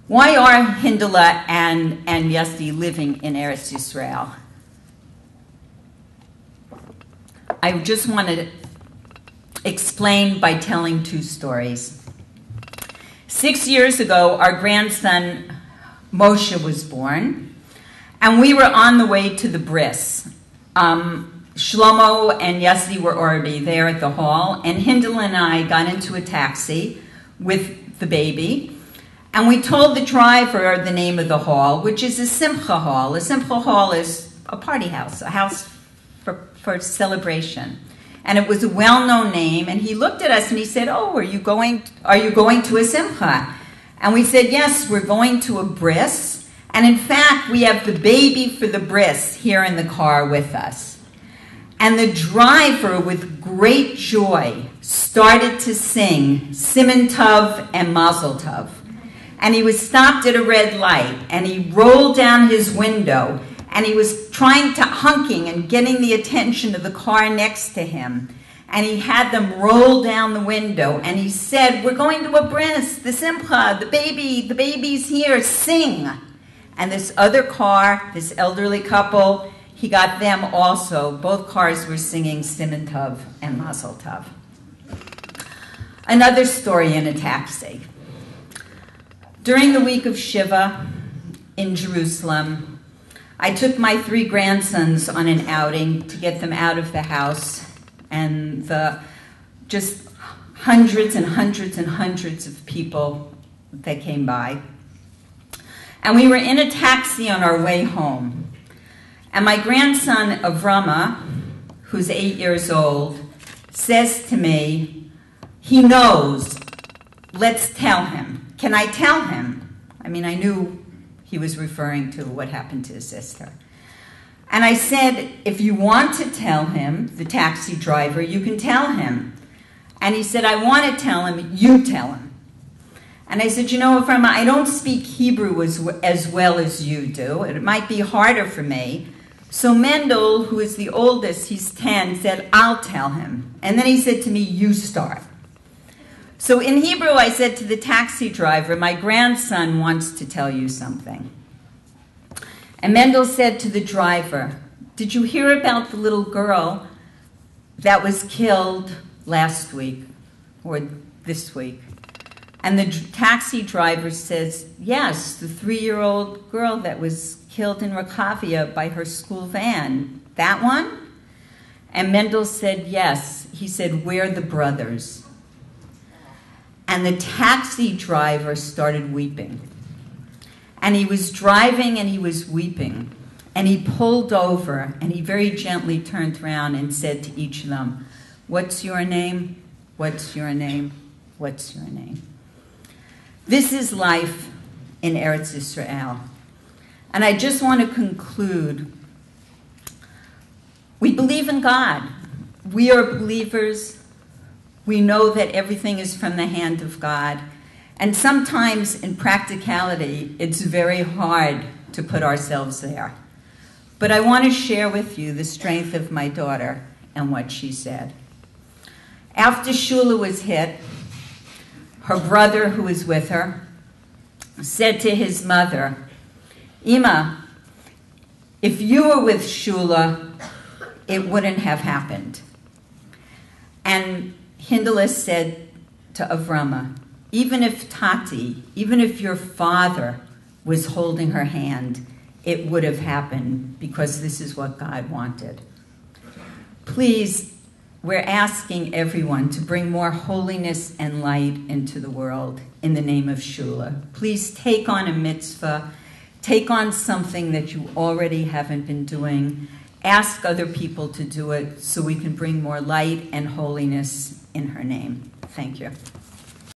Why are Hindela and Yossi living in Eretz Yisrael? I just want to explain by telling two stories. 6 years ago, our grandson Moshe was born, and we were on the way to the bris. Shlomo and Yossi were already there at the hall, and Hindela and I got into a taxi with the baby, and we told the driver the name of the hall, which is a simcha hall. A simcha hall is a party house, a house for celebration. And it was a well-known name, and he looked at us and he said, "Oh, are you going to a simcha?" And we said, "Yes, we're going to a bris, and in fact, we have the baby for the bris here in the car with us." And the driver, with great joy, started to sing Siman Tov and Mazel Tov. And he was stopped at a red light, and he rolled down his window, and he was trying to hunking and getting the attention of the car next to him. And he had them roll down the window, and he said, "We're going to a bris, the simcha, the baby's here, sing." And this other car, this elderly couple, he got them also. Both cars were singing Siman Tov and Mazel Tov. Another story in a taxi. During the week of Shiva in Jerusalem, I took my 3 grandsons on an outing to get them out of the house, and just hundreds and hundreds and hundreds of people that came by. And we were in a taxi on our way home. And my grandson, Avrama, who's 8 years old, says to me, he knows, let's tell him. Can I tell him? I mean, I knew he was referring to what happened to his sister. And I said, if you want to tell him, the taxi driver, you can tell him. And he said, I want to tell him, you tell him. And I said, you know, Avrama, I don't speak Hebrew as well as you do. It might be harder for me. So Mendel, who is the oldest, he's 10, said, I'll tell him. And then he said to me, you start. So in Hebrew, I said to the taxi driver, my grandson wants to tell you something. And Mendel said to the driver, did you hear about the little girl that was killed last week or this week? And the taxi driver says, yes, the 3-year-old girl that was killed in Rakavia by her school van. That one? And Mendel said, yes. He said, we're the brothers. And the taxi driver started weeping. And he was driving and he was weeping. And he pulled over and he very gently turned around and said to each of them, what's your name? What's your name? What's your name? This is life in Eretz Yisrael. And I just want to conclude. We believe in God. We are believers. We know that everything is from the hand of God. And sometimes in practicality, it's very hard to put ourselves there. But I want to share with you the strength of my daughter and what she said. After Shula was hit, her brother, who was with her, said to his mother, Ima, if you were with Shula, it wouldn't have happened. And Hindela said to Avrama, even if Tati, even if your father was holding her hand, it would have happened because this is what God wanted. Please, we're asking everyone to bring more holiness and light into the world in the name of Shula. Please take on a mitzvah, take on something that you already haven't been doing. Ask other people to do it so we can bring more light and holiness in her name. Thank you.